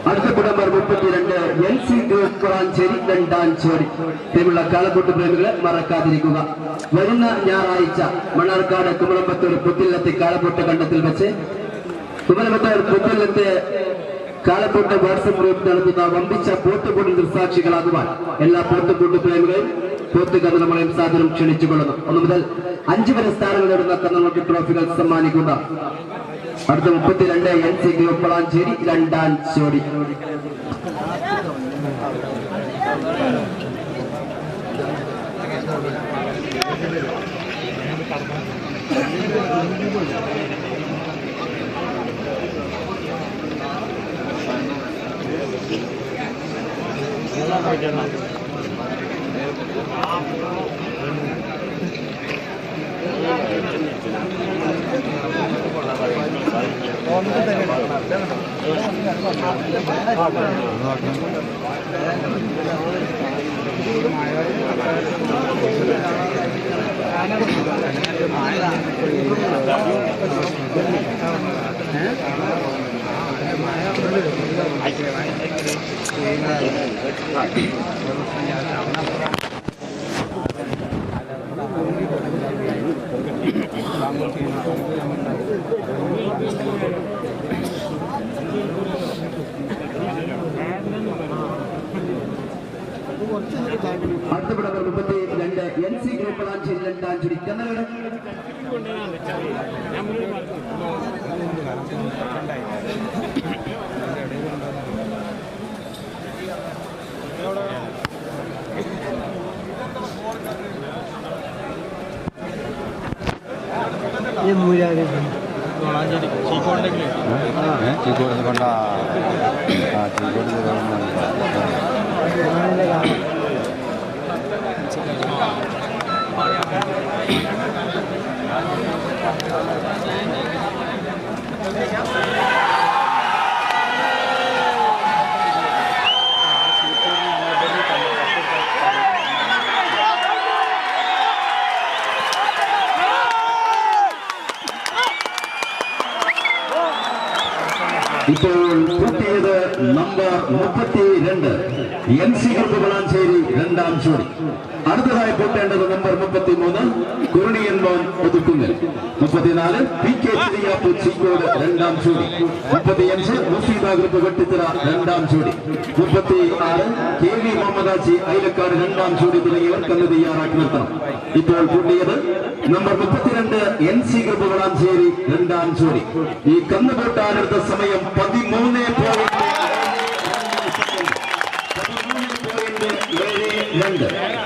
അടുത്ത number 32 NC group Kolancheri രണ്ടാഞ്ചേരി ടീമുള്ള കാളക്കൂട്ട് പ്രേമികളെ മറക്കാതിരിക്കുക. വരുന്ന ഞായറാഴ്ച മണ്ണാർക്കാട് കുമരമ്പത്തൂർ പുത്തില്ലത്തെ കാളക്കൂട്ട് കണ്ടത്തിൽ വെച്ച് കുമരമ്പത്തൂർ പുത്തില്ലത്തെ കാളക്കൂട്ട് വാട്സപ്പ് ഗ്രൂപ്പ് നടത്തുന്ന വമ്പിച്ച പോത്തുകൂടി ദൃസാക്ഷികളാകുവാൻ എല്ലാ പോത്തുകൂട്ട് പ്രേമികളെയും പോത്ത് കന്നുകളെയും സാധനം ക്ഷണിച്ചുകൊള്ളുന്നു. 1 മുതൽ 5 വരെ സ്ഥാനങ്ങൾ നേടുന്ന കന്നുകൾക്ക് ട്രോഫികൾ സമ്മാനിക്കുക. അടുത്ത 32 NC ഗ്രൂപ്പ് കൊളാഞ്ചേരി രണ്ടാഞ്ചേരി. അടുത്ത number 32 NC group Kolancheri Randancheri കന്നഡ ഇപ്പോൾ കൂട്ടിയത് number 32 NC group Kolancheri Randancheri. അടുത്തതായി കൂട്ടേണ്ടത് നമ്പർ 33 കുരുണിയൻ മോൻ Othukkungal, 34 PK Chiriyappu Cheekode Randancheri, 35 Mufeeda group Vettithara Randancheri, 36 KV Muhammadaji Ayalakkad Randancheri തുടങ്ങിയവർ കന്ന് തയ്യാറാക്കി നിർത്തണം. ഇപ്പോൾ കൂട്ടിയത് number 32 NC group Kolancheri Randancheri. ഈ കന്ന് കൂട്ടാനെടുത്ത സമയം 13.72.